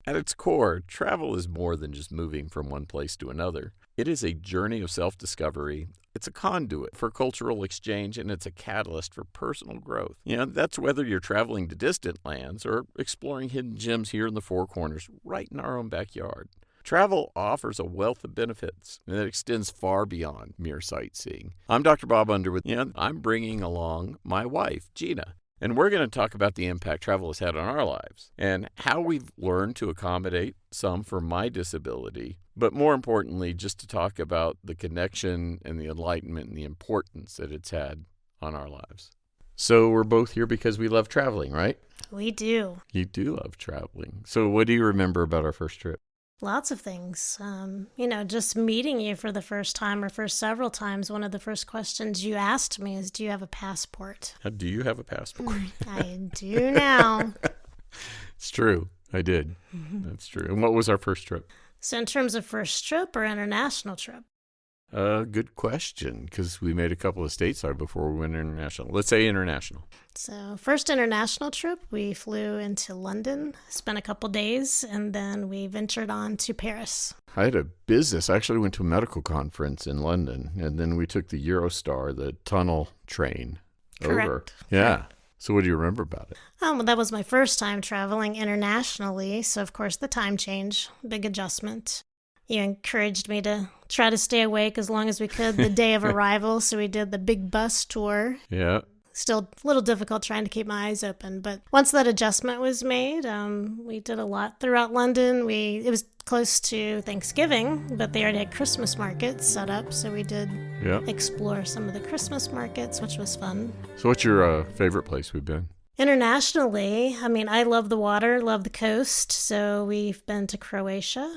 At its core, travel is more than just moving from one place to another. It is a journey of self-discovery. It's a conduit for cultural exchange, and it's a catalyst for personal growth. That's whether you're traveling to distant lands or exploring hidden gems here in the Four Corners, right in our own backyard. Travel offers a wealth of benefits that extends far beyond mere sightseeing. I'm Dr. Bob Underwood, and I'm bringing along my wife, Gina. And we're going to talk about the impact travel has had on our lives and how we've learned to accommodate some for my disability, but more importantly, just to talk about the connection and the enlightenment and the importance that it's had on our lives. So we're both here because we love traveling, right? We do. You do love traveling. So what do you remember about our first trip? Lots of things. Just meeting you for the first time or for several times, one of the first questions you asked me is, do you have a passport? Do you have a passport? I do now. It's true. I did. That's true. And what was our first trip? So in terms of first trip or international trip? Good question, because we made a couple of stateside before we went international. Let's say international. So first international trip, we flew into London, spent a couple days, and then we ventured on to Paris. I had a business. I actually went to a medical conference in London, and then we took the Eurostar, the tunnel train, Correct. over. Yeah. Correct. So what do you remember about it? Well, that was my first time traveling internationally, so of course the time change, big adjustment. You encouraged me to try to stay awake as long as we could the day of arrival, so we did the big bus tour. Yeah. Still a little difficult trying to keep my eyes open, but once that adjustment was made, we did a lot throughout London. It was close to Thanksgiving, but they already had Christmas markets set up, so we did explore some of the Christmas markets, which was fun. So what's your favorite place we've been? Internationally, I love the water, love the coast, so we've been to Croatia.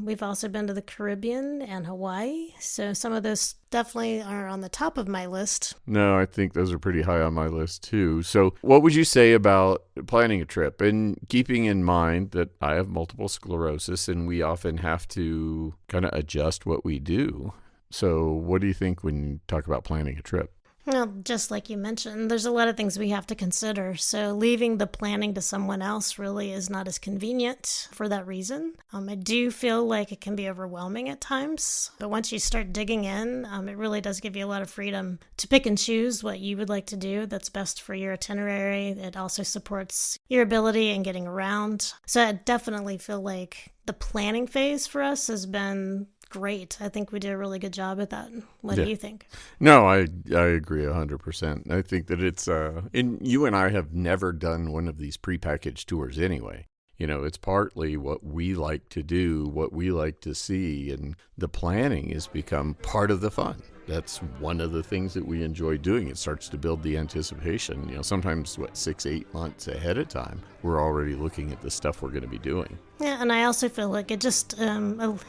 We've also been to the Caribbean and Hawaii, so some of those definitely are on the top of my list. No, I think those are pretty high on my list too. So what would you say about planning a trip and keeping in mind that I have multiple sclerosis and we often have to kind of adjust what we do? So what do you think when you talk about planning a trip? Well, just like you mentioned, there's a lot of things we have to consider. So leaving the planning to someone else really is not as convenient for that reason. I do feel like it can be overwhelming at times, but once you start digging in, it really does give you a lot of freedom to pick and choose what you would like to do that's best for your itinerary. It also supports your ability in getting around. So I definitely feel like the planning phase for us has been great. I think we did a really good job at that. What do you think? No, I agree 100%. I think that it's, and you and I have never done one of these prepackaged tours anyway. It's partly what we like to do, what we like to see, and the planning has become part of the fun. That's one of the things that we enjoy doing. It starts to build the anticipation. Sometimes 6-8 months ahead of time, we're already looking at the stuff we're going to be doing. Yeah, and I also feel like it just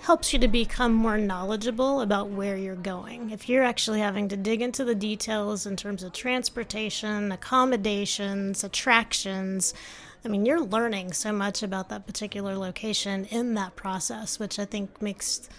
helps you to become more knowledgeable about where you're going. If you're actually having to dig into the details in terms of transportation, accommodations, attractions, you're learning so much about that particular location in that process, which I think makes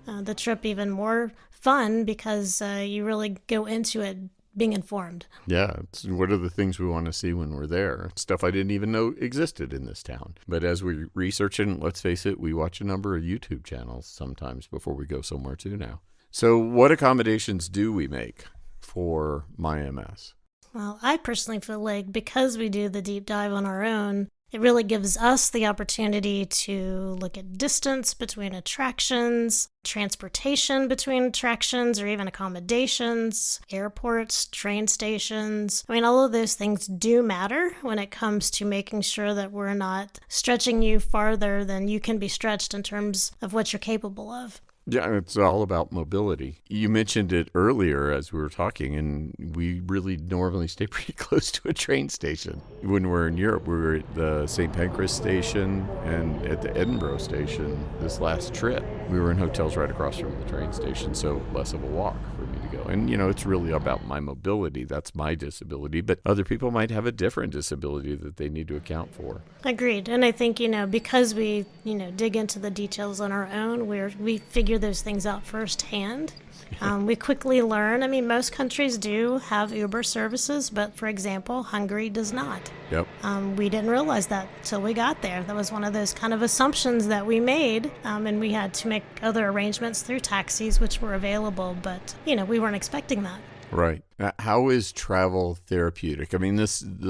the trip even more fun because you really go into it being informed. Yeah, what are the things we want to see when we're there? Stuff I didn't even know existed in this town. But as we research it, let's face it, we watch a number of YouTube channels sometimes before we go somewhere too now. So what accommodations do we make for my MS? Well, I personally feel like because we do the deep dive on our own, it really gives us the opportunity to look at distance between attractions, transportation between attractions, or even accommodations, airports, train stations. All of those things do matter when it comes to making sure that we're not stretching you farther than you can be stretched in terms of what you're capable of. Yeah, it's all about mobility. You mentioned it earlier as we were talking, and we really normally stay pretty close to a train station. When we're in Europe, we were at the St. Pancras station and at the Edinburgh station this last trip. We were in hotels right across from the train station, so less of a walk for me to go. go. And, it's really about my mobility. That's my disability. But other people might have a different disability that they need to account for. Agreed. And I think, because we, dig into the details on our own, we figure those things out firsthand. We quickly learn. I mean, most countries do have Uber services, but for example, Hungary does not. Yep. We didn't realize that till we got there. That was one of those kind of assumptions that we made, and we had to make other arrangements through taxis, which were available, but, we weren't expecting that. Right. How is travel therapeutic? I mean, the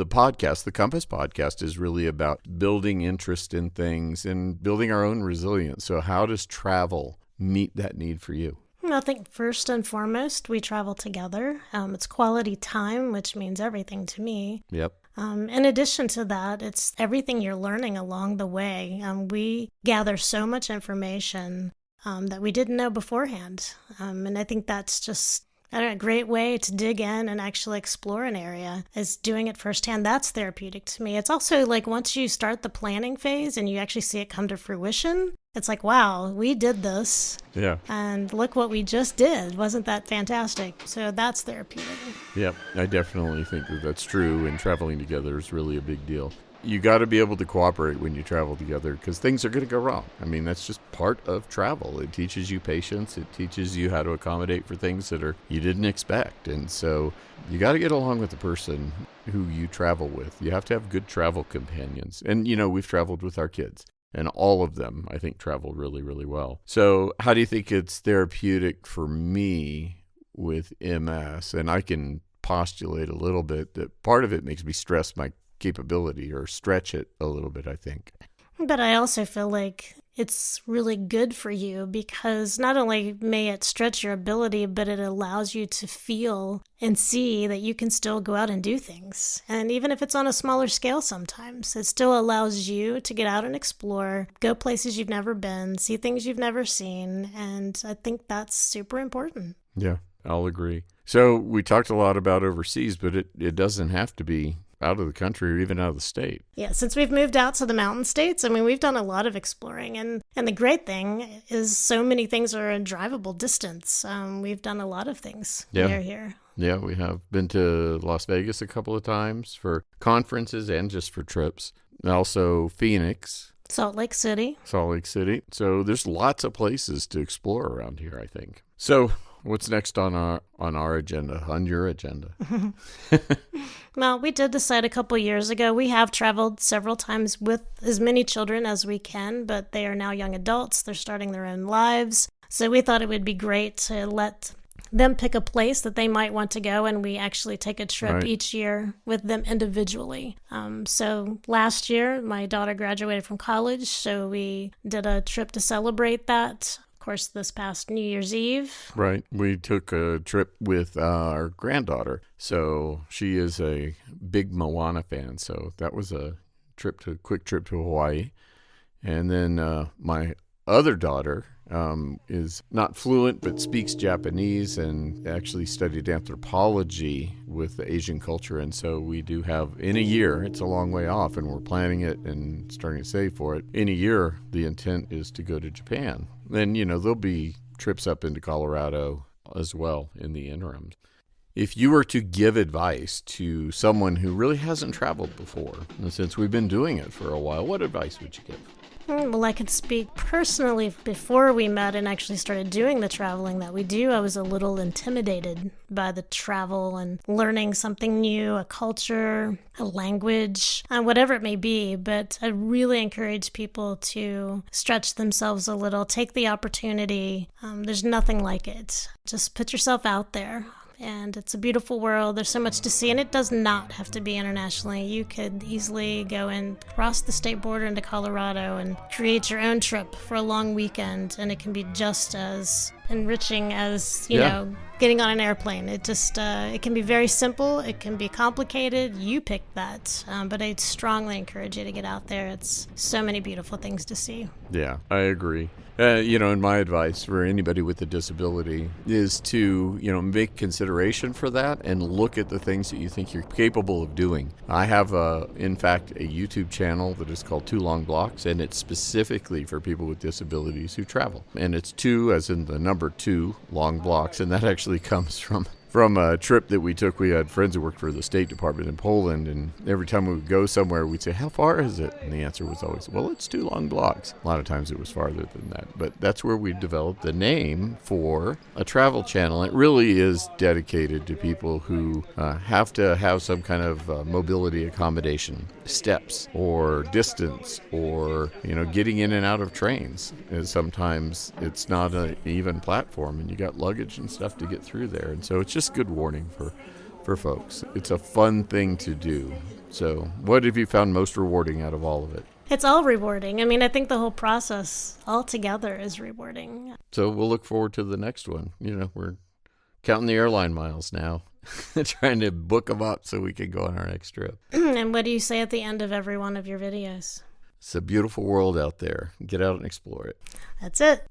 podcast, the Compass podcast, is really about building interest in things and building our own resilience. So how does travel meet that need for you? I think first and foremost, we travel together. It's quality time, which means everything to me. Yep. In addition to that, it's everything you're learning along the way. We gather so much information that we didn't know beforehand. And I think that's just a great way to dig in and actually explore an area is doing it firsthand. That's therapeutic to me. It's also like once you start the planning phase and you actually see it come to fruition, it's like, wow, we did this. Yeah. And look what we just did. Wasn't that fantastic? So that's therapeutic. Yeah, I definitely think that's true. And traveling together is really a big deal. You got to be able to cooperate when you travel together because things are going to go wrong. I mean, that's just part of travel. It teaches you patience. It teaches you how to accommodate for things that you didn't expect. And so you got to get along with the person who you travel with. You have to have good travel companions. And, we've traveled with our kids. And all of them, I think, travel really, really well. So how do you think it's therapeutic for me with MS? And I can postulate a little bit that part of it makes me stress my capability or stretch it a little bit, I think. But I also feel like it's really good for you because not only may it stretch your ability, but it allows you to feel and see that you can still go out and do things. And even if it's on a smaller scale sometimes, it still allows you to get out and explore, go places you've never been, see things you've never seen. And I think that's super important. Yeah, I'll agree. So we talked a lot about overseas, but it doesn't have to be out of the country or even out of the state. Yeah, since we've moved out to the mountain states, I mean, we've done a lot of exploring. And the great thing is so many things are a drivable distance. We've done a lot of things near here. Yeah, we have been to Las Vegas a couple of times for conferences and just for trips. And also Phoenix. Salt Lake City. So there's lots of places to explore around here, I think. So what's next on our agenda, on your agenda? Well, we did decide a couple years ago. We have traveled several times with as many children as we can, but they are now young adults. They're starting their own lives. So we thought it would be great to let them pick a place that they might want to go, and we actually take a trip each year with them individually. So last year, my daughter graduated from college, so we did a trip to celebrate that. Of course, this past New Year's Eve. Right. We took a trip with our granddaughter. So she is a big Moana fan. So that was a quick trip to Hawaii. And then my other daughter is not fluent, but speaks Japanese and actually studied anthropology with the Asian culture. And so we do have, in a year, it's a long way off, and we're planning it and starting to save for it. In a year, the intent is to go to Japan. Then, there'll be trips up into Colorado as well in the interim. If you were to give advice to someone who really hasn't traveled before, and since we've been doing it for a while, what advice would you give? Well, I can speak personally. Before we met and actually started doing the traveling that we do, I was a little intimidated by the travel and learning something new, a culture, a language, whatever it may be. But I really encourage people to stretch themselves a little, take the opportunity. There's nothing like it. Just put yourself out there. And it's a beautiful world. There's so much to see, and it does not have to be internationally. You could easily go and cross the state border into Colorado and create your own trip for a long weekend, and it can be just as enriching as, you know, getting on an airplane. It just, it can be very simple. It can be complicated. You pick that. But I strongly encourage you to get out there. It's so many beautiful things to see. Yeah, I agree. And my advice for anybody with a disability is to, make consideration for that and look at the things that you think you're capable of doing. I have, in fact, a YouTube channel that is called 2 Long Blocks, and it's specifically for people with disabilities who travel. And it's 2 as in the number number 2, long blocks, and that actually comes from a trip that we took. We had friends who worked for the State Department in Poland, and every time we would go somewhere, we'd say, how far is it? And the answer was always, well, it's 2 long blocks. A lot of times it was farther than that. But that's where we developed the name for a travel channel. It really is dedicated to people who have to have some kind of mobility accommodation, steps or distance, or, getting in and out of trains. And sometimes it's not an even platform, and you got luggage and stuff to get through there. And so it's just good warning for folks. It's a fun thing to do. So what have you found most rewarding out of all of it? It's all rewarding. I mean, I think the whole process altogether is rewarding. So we'll look forward to the next one. We're counting the airline miles now, trying to book them up so we can go on our next trip. And what do you say at the end of every one of your videos? It's a beautiful world out there. Get out and explore it. That's it.